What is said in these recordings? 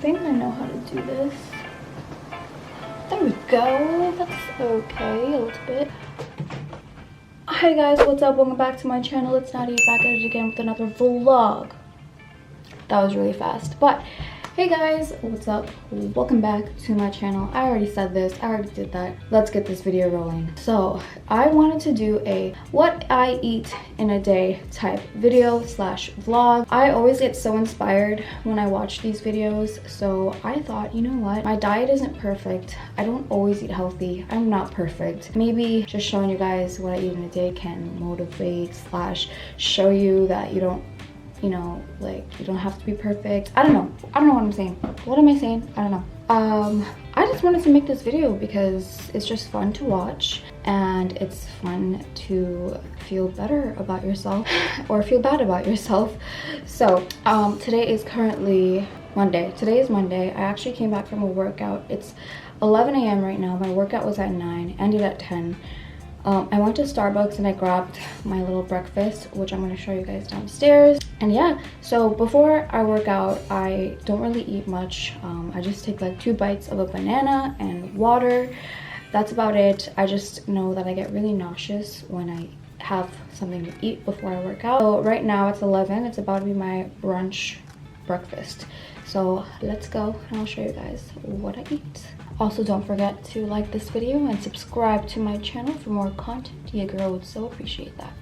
think I know how to do this. There we go. That's okay, a little bit. Hi guys, what's up? Welcome back to my channel. It's Nadia back at it again with another vlog. That was really fast, but hey guys, what's up? Welcome back to my channel. I already said this, I already did that. Let's get this video rolling. So I wanted to do a what I eat in a day type video slash vlog. I always get so inspired when I watch these videos, so I thought, you know what, my diet isn't perfect. I don't always eat healthy. I'm not perfect. Maybe just showing you guys what I eat in a day can motivate slash show you that you don't, you know, like, you don't have to be perfect. I don't know what I'm saying. What am I saying? I don't know. I just wanted to make this video because it's just fun to watch and it's fun to feel better about yourself or feel bad about yourself. So today is currently Monday. Today is Monday. I actually came back from a workout. It's 11 a.m. right now. My workout was at 9, ended at 10. I went to Starbucks and I grabbed my little breakfast, which I'm going to show you guys downstairs. And yeah, so before I work out, I don't really eat much. I just take like 2 bites of a banana and water. That's about it. I just know that I get really nauseous when I have something to eat before I work out. So right now it's 11. It's about to be my brunch breakfast. So let's go and I'll show you guys what I eat. Also, don't forget to like this video and subscribe to my channel for more content. Your girl would so appreciate that.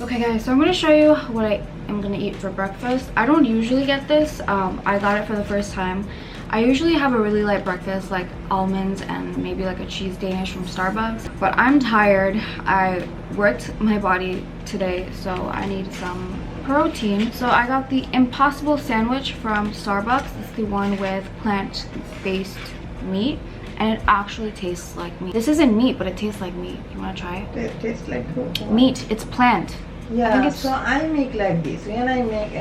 Okay guys, so I'm going to show you what I am going to eat for breakfast. I don't usually get this. I got it for the first time. I usually have a really light breakfast, like almonds and maybe like a cheese Danish from Starbucks. But I'm tired. I worked my body today, so I need some protein. So I got the Impossible sandwich from Starbucks. It's the one with plant-based meat, and it actually tastes like meat. This isn't meat, but it tastes like meat. You want to try it? It tastes like meat. It's plant. Yeah, so I make like this. When I make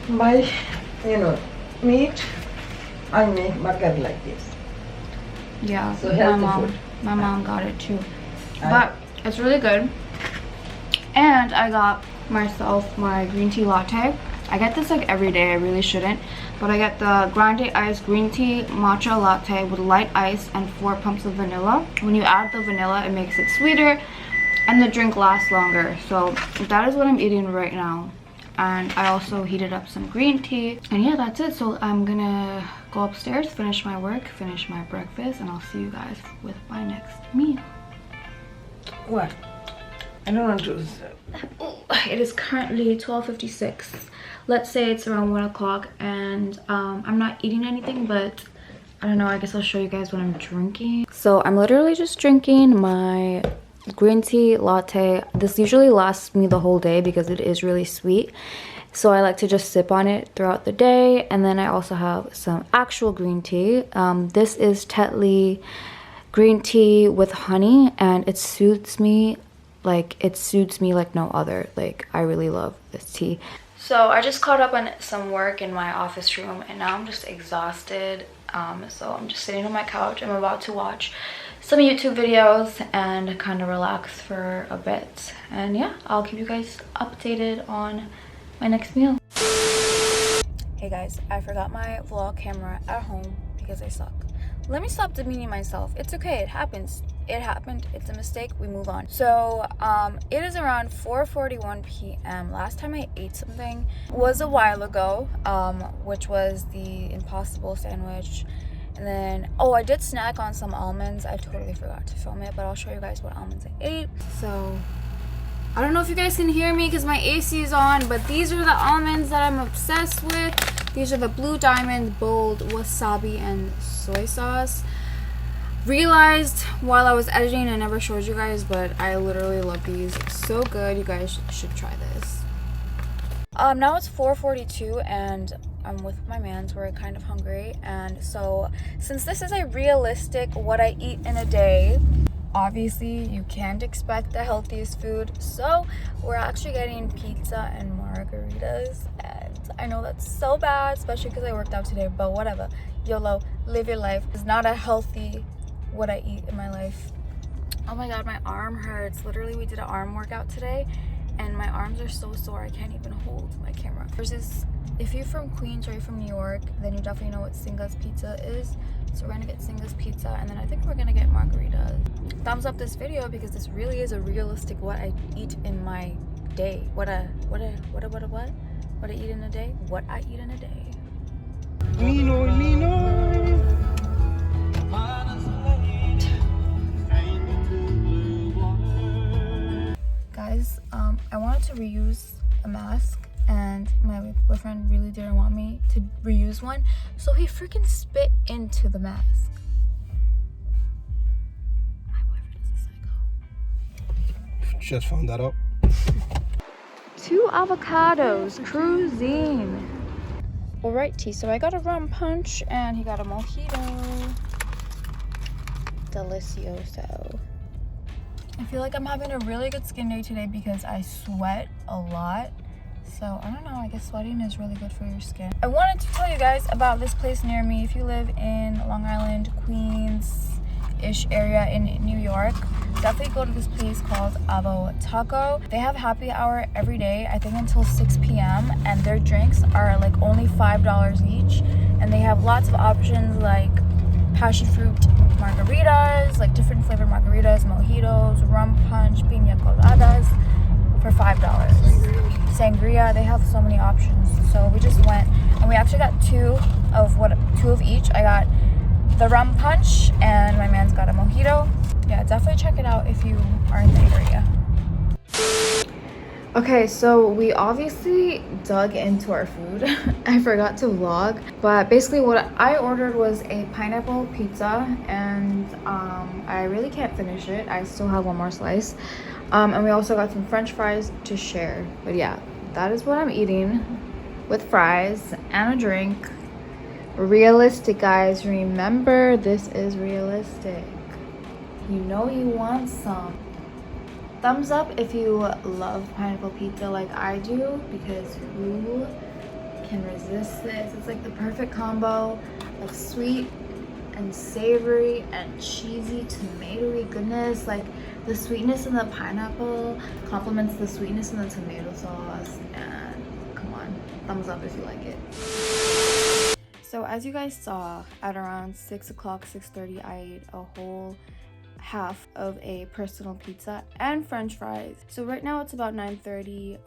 my, meat, I make burger like this. Yeah, so my mom got it too. But it's really good. And I got myself my green tea latte. I get this like every day. I really shouldn't, but I get the grande ice green tea matcha latte with light ice and 4 pumps of vanilla. When you add the vanilla, it makes it sweeter and the drink lasts longer. So that is what I'm eating right now. And I also heated up some green tea, and yeah, that's it. So I'm gonna go upstairs, finish my work, finish my breakfast, and I'll see you guys with my next meal. What? I don't want to. It is currently 12:56. Let's say it's around 1 o'clock, and I'm not eating anything, but I don't know, I guess I'll show you guys what I'm drinking. So I'm literally just drinking my green tea latte. This usually lasts me the whole day because it is really sweet, so I like to just sip on it throughout the day. And then I also have some actual green tea. This is Tetley green tea with honey, and it suits me like no other. Like, I really love this tea. So I just caught up on some work in my office room, and now I'm just exhausted. So I'm just sitting on my couch. I'm about to watch some YouTube videos and kind of relax for a bit. And yeah, I'll keep you guys updated on my next meal. Hey guys, I forgot my vlog camera at home because I suck. Let me stop demeaning myself. It's okay, it happens. It happened, it's a mistake, we move on. So it is around 4:41 p.m. Last time I ate something was a while ago, which was the Impossible sandwich. And then, oh, I did snack on some almonds. I totally forgot to film it, but I'll show you guys what almonds I ate. So I don't know if you guys can hear me because my AC is on, but these are the almonds that I'm obsessed with. These are the Blue Diamond Bold Wasabi and Soy Sauce. Realized while I was editing, I never showed you guys, but I literally love these. So good. You guys should try this. Now it's 4:42 and I'm with my mans. We're kind of hungry, and so since this is a realistic what I eat in a day, obviously you can't expect the healthiest food. So we're actually getting pizza and margaritas, and I know that's so bad, especially because I worked out today, but whatever. YOLO, live your life. It's not a healthy what I eat in my life. Oh my god, my arm hurts. Literally, we did an arm workout today and my arms are so sore I can't even hold my camera. There's this if you're from Queens or you're from New York, then you definitely know what Singa's pizza is. So we're gonna get Singa's pizza, and then I think we're gonna get margaritas. Thumbs up this video because this really is a realistic what I eat in my day. What I eat in a day? What I eat in a day. Guys, I wanted to reuse a mask, and my boyfriend really didn't want me to reuse one, so he freaking spit into the mask. My boyfriend is a psycho. Just found that out. 2 avocados, cruising. Alrighty, so I got a rum punch and he got a mojito. Delicioso. I feel like I'm having a really good skin day today because I sweat a lot. So I don't know, I guess sweating is really good for your skin. I wanted to tell you guys about this place near me. If you live in Long Island, Queens-ish area in New York, definitely go to this place called Avo Taco. They have happy hour every day, I think until 6 p.m. and their drinks are like only $5 each. And they have lots of options like passion fruit margaritas, like different flavored margaritas, mojitos, rum punch, piña coladas for $5. Sangria, they have so many options. So we just went and we actually got two of each. I got the rum punch and my man's got a mojito. Yeah, definitely check it out if you are in the area. Okay, so we obviously dug into our food. I forgot to vlog, but basically what I ordered was a pineapple pizza, and I really can't finish it. I still have one more slice. And we also got some french fries to share. But yeah, that is what I'm eating with fries and a drink. Realistic, guys. Remember, this is realistic. You know you want some. Thumbs up if you love pineapple pizza like I do, because who can resist this? It's like the perfect combo of sweet and savory and cheesy tomatoey goodness. Like the sweetness in the pineapple complements the sweetness in the tomato sauce, and come on, thumbs up if you like it. So as you guys saw, at around 6 o'clock, 6:30, I ate a whole half of a personal pizza and french fries. So right now it's about 9:30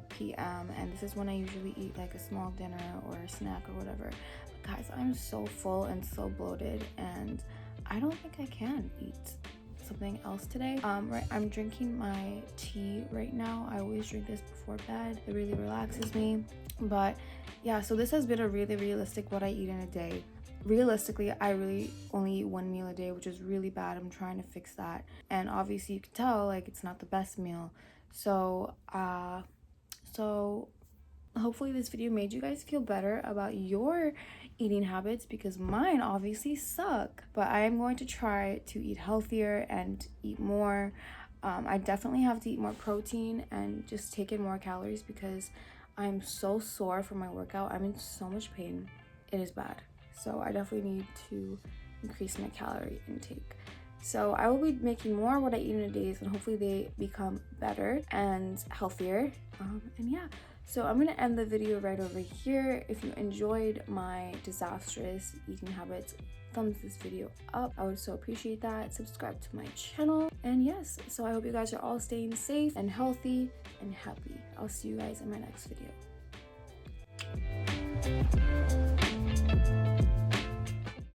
p.m. and this is when I usually eat like a small dinner or a snack or whatever. But guys, I'm so full and so bloated, and I don't think I can eat something else today. Right, I'm drinking my tea right now. I always drink this before bed. It really relaxes me. But yeah, so this has been a really realistic what I eat in a day. Realistically, I really only eat one meal a day, which is really bad. I'm trying to fix that, and obviously you can tell like it's not the best meal. So hopefully this video made you guys feel better about your eating habits, because mine obviously suck. But I am going to try to eat healthier and eat more. I definitely have to eat more protein and just take in more calories because I'm so sore from my workout. I'm in so much pain. It is bad. So I definitely need to increase my calorie intake. So I will be making more what I eat in a day, and hopefully they become better and healthier. And yeah, so I'm gonna end the video right over here. If you enjoyed my disastrous eating habits, thumbs this video up. I would so appreciate that. Subscribe to my channel. And yes, so I hope you guys are all staying safe and healthy and happy. I'll see you guys in my next video.